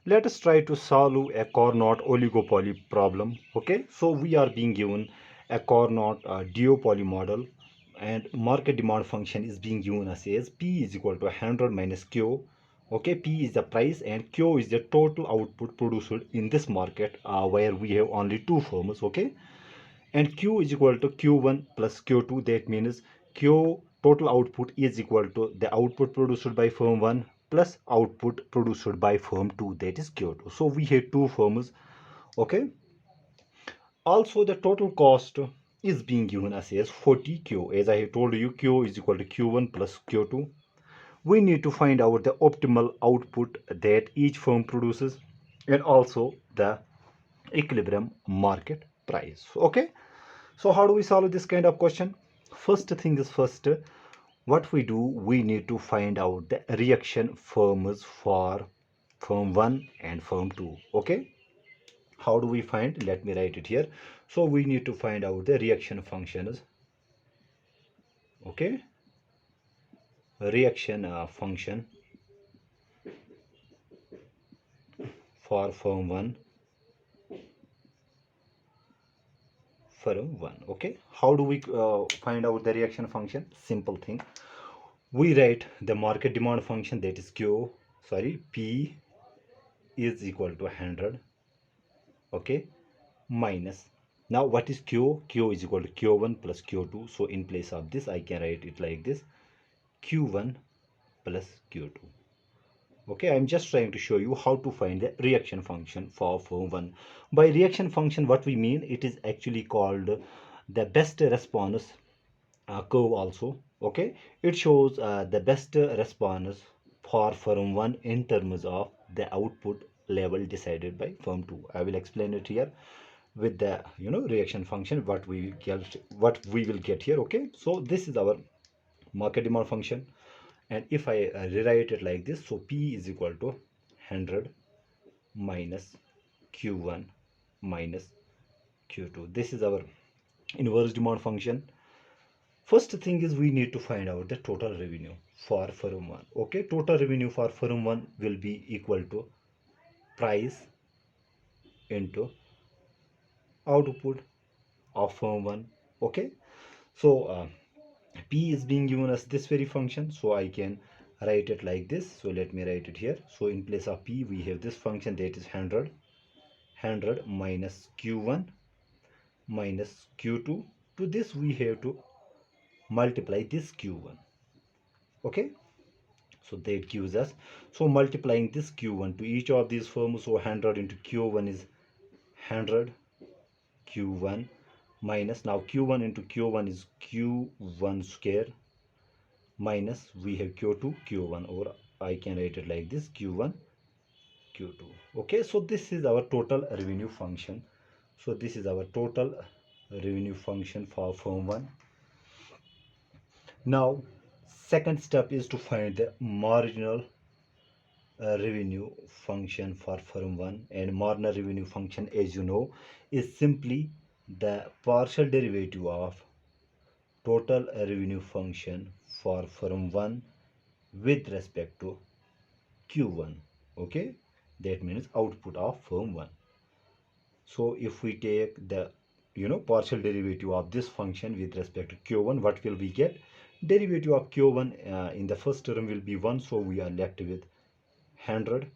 Let us try to solve a Carnot oligopoly problem. Okay, so we are being given a Carnot duopoly model, and market demand function is being given as P is equal to 100 minus Q. Okay, P is the price and Q is the total output produced in this market where we have only two firms. Okay, and Q is equal to Q1 plus Q2. That means Q total output is equal to the output produced by firm 1 plus output produced by firm 2, that is Q2. So we have two firms. Okay, also the total cost is being given as 40Q. As I have told you, Q is equal to Q1 plus Q2. We need to find out the optimal output that each firm produces and also the equilibrium market price. Okay, so how do we solve this kind of question? First thing is first, what we do, we need to find out the reaction firms for firm 1 and firm 2. Okay, how do we find? Let me write it here. So we need to find out the reaction functions. Okay, reaction function for firm 1, firm 1. Okay, how do we find out the reaction function? Simple thing, we write the market demand function, that is P is equal to 100. Okay, minus, now what is Q is equal to Q1 plus Q2. So in place of this I can write it like this, Q1 plus Q2. Okay, I'm just trying to show you how to find the reaction function for firm 1. By reaction function, what we mean, it is actually called the best response curve also. Okay, it shows the best response for firm 1 in terms of the output level decided by firm 2. I will explain it here with the reaction function what we will get here. Okay, so this is our market demand function, and if I rewrite it like this, so P is equal to 100 minus Q1 minus Q2. This is our inverse demand function. First thing is we need to find out the total revenue for firm 1. Okay, total revenue for firm 1 will be equal to price into output of firm 1. Okay, so P is being given as this very function, so I can write it like this. So let me write it here. So in place of P we have this function, that is 100 minus Q1 minus Q2. To this we have to multiply this Q1. Okay, so that gives us, so multiplying this Q1 to each of these firms, so 100 into Q1 is 100 Q1 minus, now Q1 into Q1 is Q1 square minus, we have Q2 Q1, or I can write it like this, Q1 Q2. Okay, so this is our total revenue function. So this is our total revenue function for firm 1. Now second step is to find the marginal revenue function for firm 1, and marginal revenue function, as you know, is simply the partial derivative of total revenue function for firm 1 with respect to Q1. Okay, that means output of firm 1. So if we take the partial derivative of this function with respect to Q1, what will we get? Derivative of Q1 in the first term will be 1, so we are left with 100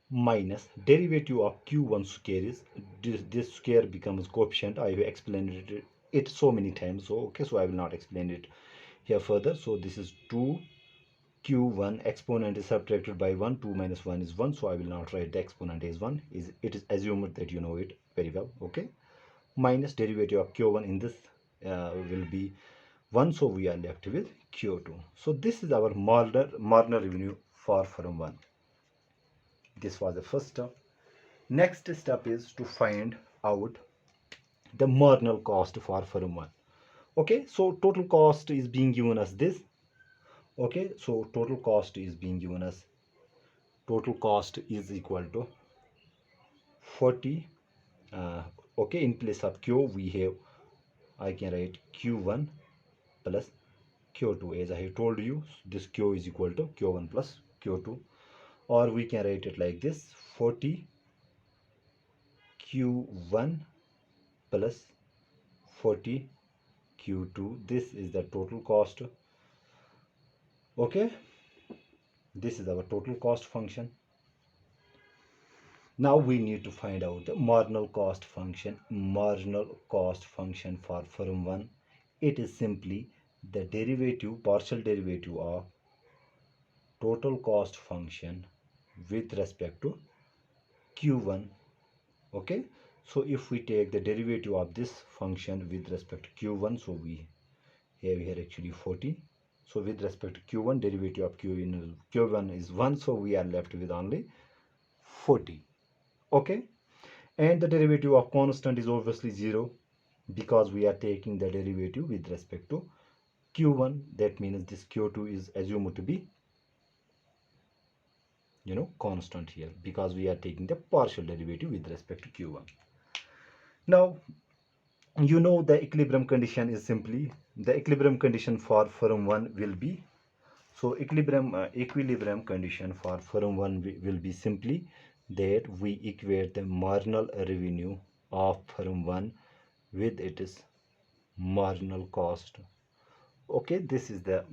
minus derivative of Q1 square is this square becomes coefficient. I have explained it so many times, so okay, so I will not explain it here further. So this is 2 Q1, exponent is subtracted by 1, 2 minus 1 is 1, so I will not write the exponent as 1, it is assumed that you know it very well. Okay, minus derivative of Q1 in this will be 1, so we are left with Q2. So this is our marginal revenue for firm 1. This was the first step. Next step is to find out the marginal cost for firm 1. Okay, so total cost is being given as this. Okay, so total cost is being given as, total cost is equal to 40. Okay, in place of Q we have, I can write Q1 plus Q2. As I have told you, this Q is equal to Q1 plus Q2. or we can write it like this: 40 q1 plus 40 q2. This is the total cost. Okay, this is our total cost function. Now we need to find out the marginal cost function. Marginal cost function for firm 1, it is simply the derivative, partial derivative of total cost function with respect to q1. Okay, so if we take the derivative of this function with respect to q1, so we have here actually 40. So with respect to q1, derivative of q1 is 1, so we are left with only 40. Okay, and the derivative of constant is obviously 0 because we are taking the derivative with respect to q1. That means this q2 is assumed to be constant here because we are taking the partial derivative with respect to q1. Now the equilibrium condition is simply the equilibrium condition for firm 1 will be, so equilibrium condition for firm 1 will be simply that we equate the marginal revenue of firm 1 with its marginal cost. Okay, this is the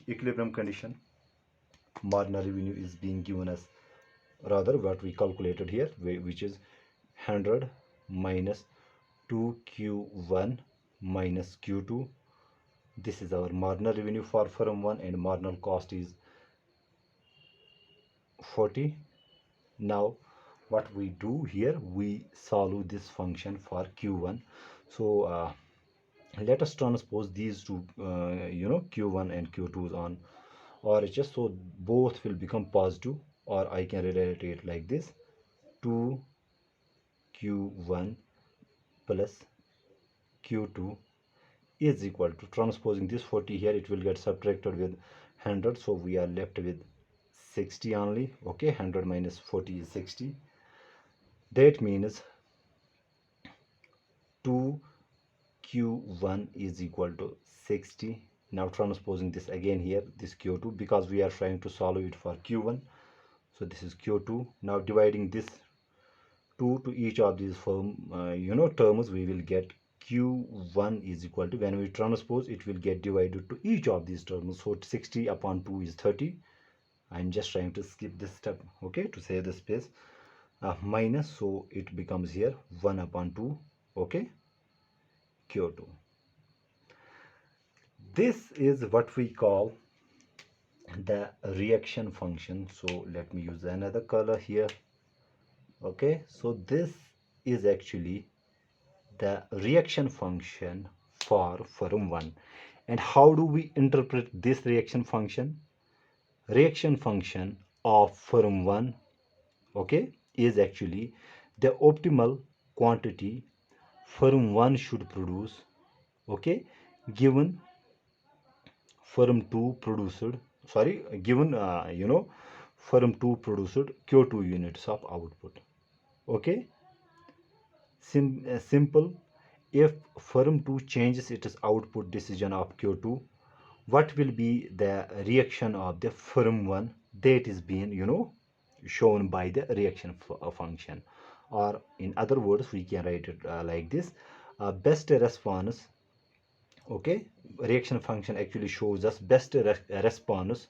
equilibrium condition. Marginal revenue is being given as, rather what we calculated here, which is 100 minus 2q1 minus q2. This is our marginal revenue for firm 1 and marginal cost is 40. Now what we do here, we solve this function for q1. So let us transpose these two q1 and q2s on RHS, so both will become positive, or I can relate it like this: 2q1 plus q2 is equal to, transposing this 40 here, it will get subtracted with 100, so we are left with 60 only. Okay, 100 minus 40 is 60. That means 2q1 is equal to 60. Now transposing this again here, this q2, because we are trying to solve it for q1, so this is q2. Now dividing this 2 to each of these terms, we will get q1 is equal to, when we transpose, it will get divided to each of these terms, so 60 upon 2 is 30. I'm just trying to skip this step, okay, to save the space. Minus, so it becomes here 1 upon 2, okay, q2. This is what we call the reaction function. So let me use another color here. Okay, so this is actually the reaction function for firm 1. And how do we interpret this reaction function? Reaction function of firm 1, okay, is actually the optimal quantity firm 1 should produce, okay, given firm 2 produced, given firm 2 produced q2 units of output. Okay, simple. If firm 2 changes its output decision of q2, what will be the reaction of the firm 1? That is being shown by the reaction function, or in other words we can write it like this: best response. Okay, reaction function actually shows us best response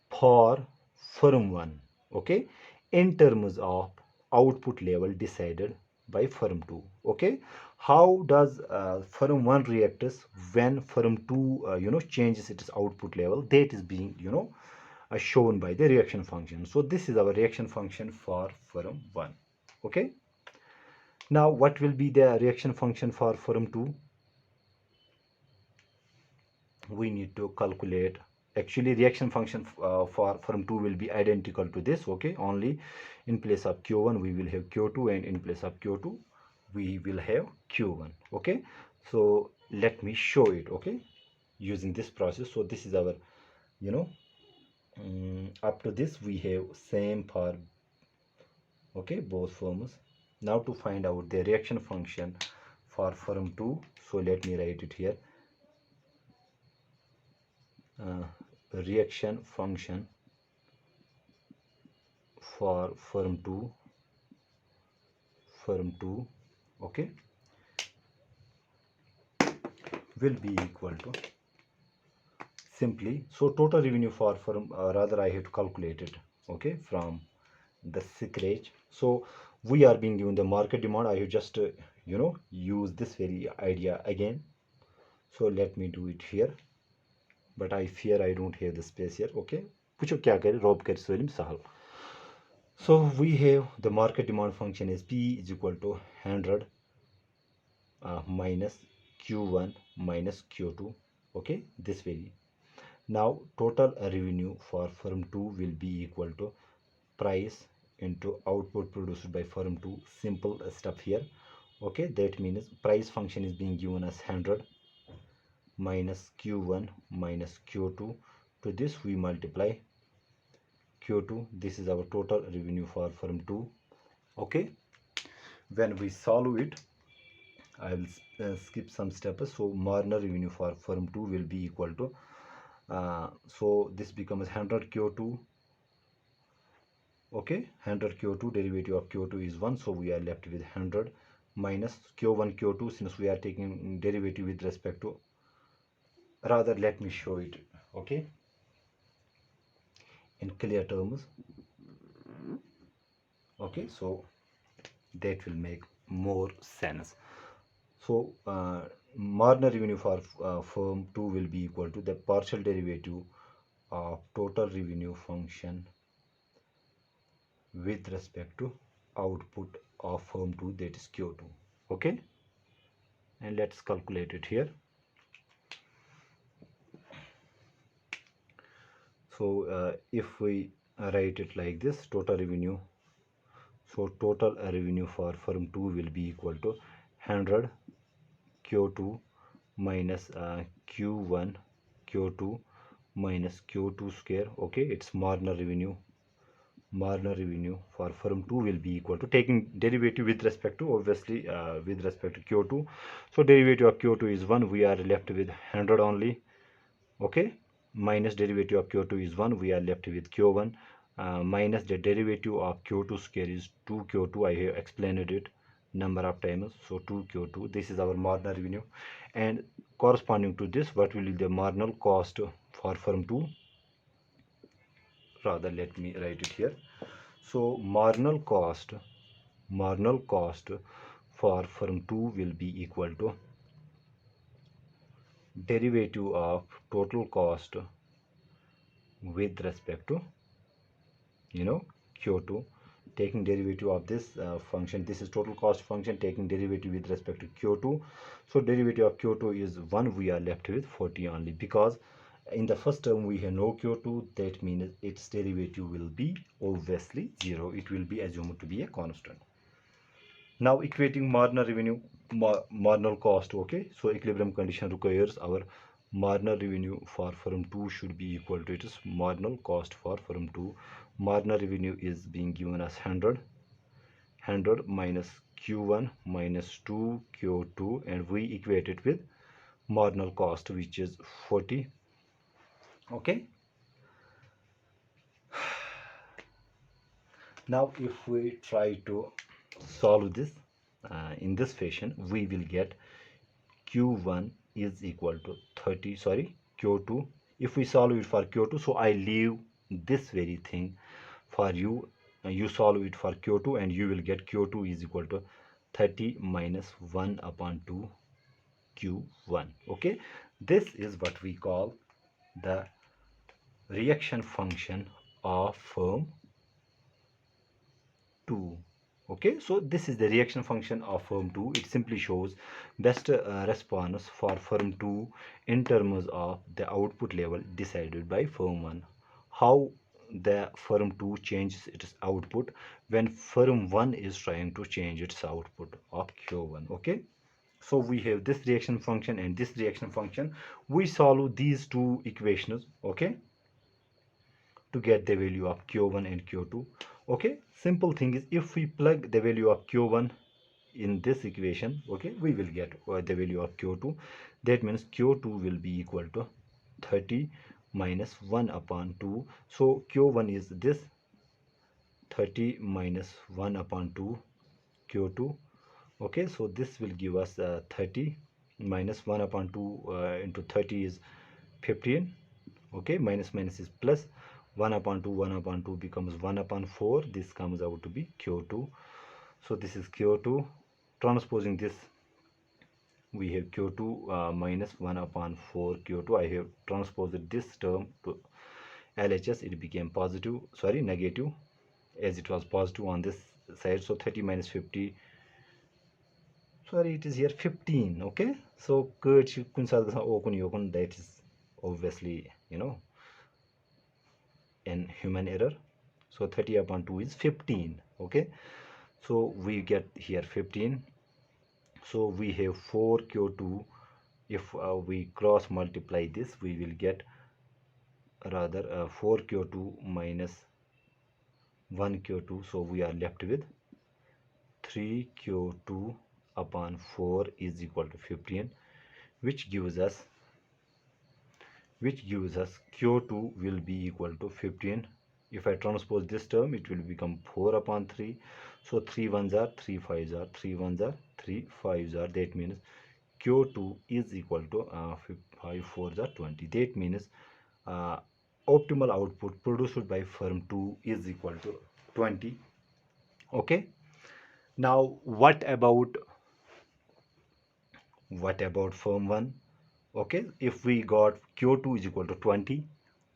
for firm 1, okay, in terms of output level decided by firm 2. Okay, how does firm 1 reacts when firm 2 changes its output level? That is being shown by the reaction function. So this is our reaction function for firm 1. Okay, now what will be the reaction function for firm 2? We need to calculate, actually reaction function for firm 2 will be identical to this. Okay, only in place of q1 we will have q2, and in place of q2 we will have q1. Okay, so let me show it, okay, using this process. So this is our up to this we have same for, okay, both firms. Now to find out the reaction function for firm 2, so let me write it here. Reaction function for firm 2, okay, will be equal to simply, so total revenue for firm, rather I have to calculate it, okay, from the secret. So we are being given the market demand. I have just use this very idea again. So let me do it here, but I fear I don't have the space here. Okay, पूछो क्या करे rob कर sorry सहल. So we have the market demand function is P is equal to 100 minus Q1 minus Q2. Okay, this very. Now total revenue for firm 2 will be equal to price into output produced by firm 2. Simple stuff here. Okay, that means price function is being given as 100 minus Q1 minus Q2. To this we multiply Q2. This is our total revenue for firm 2. Okay, when we solve it, I will skip some steps. So marginal revenue for firm 2 will be equal to so this becomes 100 Q2. Okay, 100 Q2, derivative of Q2 is 1, so we are left with 100 minus Q1 Q2, since we are taking derivative with respect to, rather let me show it, okay, in clear terms. Okay, so that will make more sense. So marginal revenue for firm 2 will be equal to the partial derivative of total revenue function with respect to output of firm 2, that is Q2. Okay, and let's calculate it here. So if we write it like this, total revenue, so total revenue for firm 2 will be equal to 100 Q2 minus Q1 Q2 minus Q2 square. Okay, it's marginal revenue. Marginal revenue for firm 2 will be equal to, taking derivative with respect to, obviously with respect to Q2. So derivative of Q2 is 1, we are left with 100 only. Okay, minus derivative of Q2 is 1, we are left with Q1 minus the derivative of Q2 square is 2Q2. I have explained it number of times. So 2Q2, this is our marginal revenue, and corresponding to this, what will be the marginal cost for firm 2? Rather let me write it here. So marginal cost for firm 2 will be equal to derivative of total cost with respect to Q2, taking derivative of this function. This is total cost function taking derivative with respect to Q2. So derivative of Q2 is 1, we are left with 40 only, because in the first term we have no Q2. That means its derivative will be obviously 0. It will be assumed to be a constant. Now equating marginal revenue, marginal cost. Okay, so equilibrium condition requires our marginal revenue for firm 2 should be equal to its marginal cost for firm 2. Marginal revenue is being given as 100 minus Q1 minus 2 Q2, and we equate it with marginal cost, which is 40. Okay, now if we try to solve this in this fashion, we will get Q1 is equal to 30, sorry, Q2. If we solve it for Q2, so I leave this very thing for you. You solve it for Q2 and you will get Q2 is equal to 30 minus 1 upon 2 Q1. Okay, this is what we call the reaction function of firm 2. Okay, so this is the reaction function of firm 2. It simply shows best response for firm 2 in terms of the output level decided by firm 1. How the firm 2 changes its output when firm 1 is trying to change its output of Q1. Okay, so we have this reaction function and this reaction function. We solve these two equations, okay, to get the value of Q1 and Q2. Okay, simple thing is, if we plug the value of Q1 in this equation, okay, we will get the value of Q2. That means Q2 will be equal to 30 minus 1 upon 2. So Q1 is this 30 minus 1 upon 2 Q2. Okay, so this will give us 30 minus 1 upon 2 into 30 is 15. Okay, minus minus is plus. 1 upon 2, 1 upon 2 becomes 1 upon 4. This comes out to be Q2. So this is Q2. Transposing this, we have Q2 minus 1 upon 4 Q2. I have transposed this term to LHS. It became positive, sorry, negative, as it was positive on this side. So 30 minus 50, sorry, it is here 15. Okay, so that is obviously, an human error. So 30 upon 2 is 15. Okay, so we get here 15. So we have 4Q2. If we cross multiply this, we will get rather 4Q2 minus 1Q2. So we are left with 3Q2 upon 4 is equal to 15, which gives us Q2 will be equal to 15. If I transpose this term, it will become 4 upon 3. So 3 ones are 3 fives are 3 ones are 3 fives are. That means Q2 is equal to 5 fours are 20. That means optimal output produced by firm 2 is equal to 20. Okay. Now what about firm 1? Okay, if we got Q2 is equal to 20,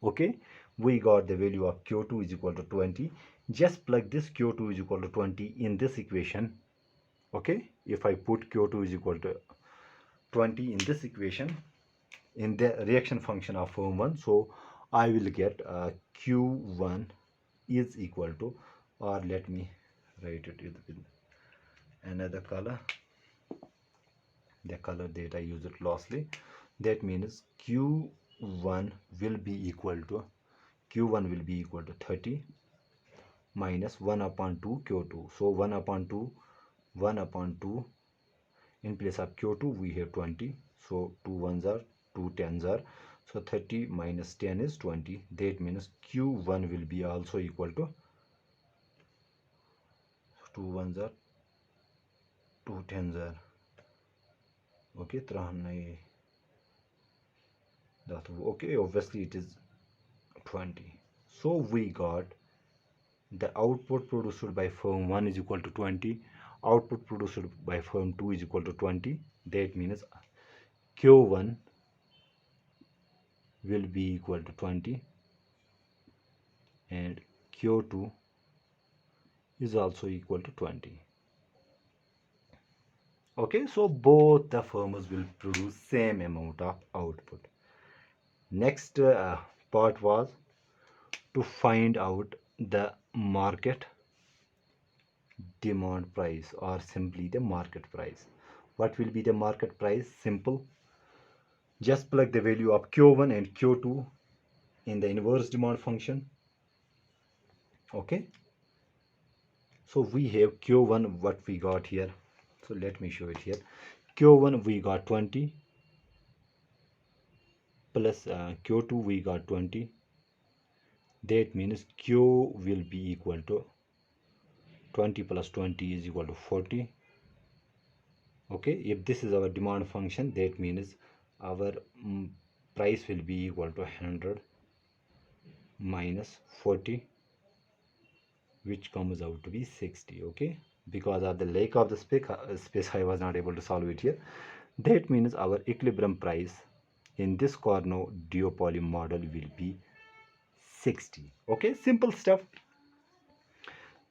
okay, we got the value of Q2 is equal to 20. Just plug this Q2 is equal to 20 in this equation. Okay, if I put Q2 is equal to 20 in this equation, in the reaction function of firm 1, so I will get Q1 is equal to, or let me write it with another color, the color that I used it lastly. That means Q1 will be equal to 30 minus 1 upon 2 Q2. So 1 upon 2, in place of Q2 we have 20. So 2 ones are 2 tens are. So 30 minus 10 is 20. That means Q1 will be also equal to 2 ones are 2 tens are. Okay, okay, obviously it is 20. So we got the output produced by firm 1 is equal to 20, output produced by firm 2 is equal to 20. That means Q1 will be equal to 20 and Q2 is also equal to 20. Okay, so both the firms will produce same amount of output. Next part was to find out the market demand price, or simply the market price. What will be the market price? Simple. Just plug the value of Q1 and Q2 in the inverse demand function. Okay. So we have Q1, what we got here. So let me show it here. Q1 we got 20 plus Q2 we got 20. That means Q will be equal to 20 plus 20 is equal to 40. Okay, if this is our demand function, that means our price will be equal to 100 minus 40, which comes out to be 60. Okay, because of the lack of the space I was not able to solve it here. That means our equilibrium price in this Carnot duopoly model will be 60. Okay, simple stuff.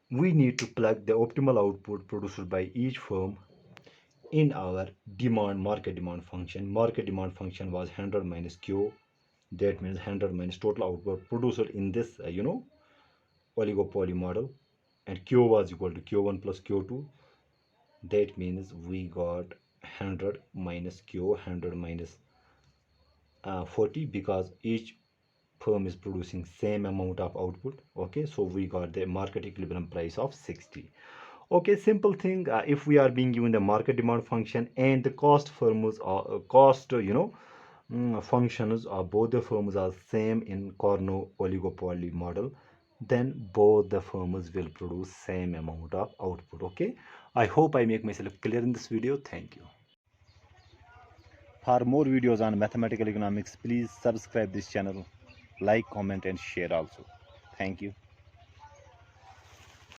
We need to plug the optimal output produced by each firm in our market demand function. Market demand function was 100 minus Q. That means 100 minus total output produced in this oligopoly model, and Q was equal to Q1 plus Q2. That means we got 100 minus Q, 100 minus 40, because each firm is producing same amount of output. Okay, so we got the market equilibrium price of 60. Okay, simple thing. If we are being given the market demand function and the cost firms are functions, both the firms are same in Carnot oligopoly model, then both the firms will produce same amount of output. Okay, I hope I make myself clear in this video. Thank you. For more videos on mathematical economics, please subscribe this channel, like, comment and share also. Thank you.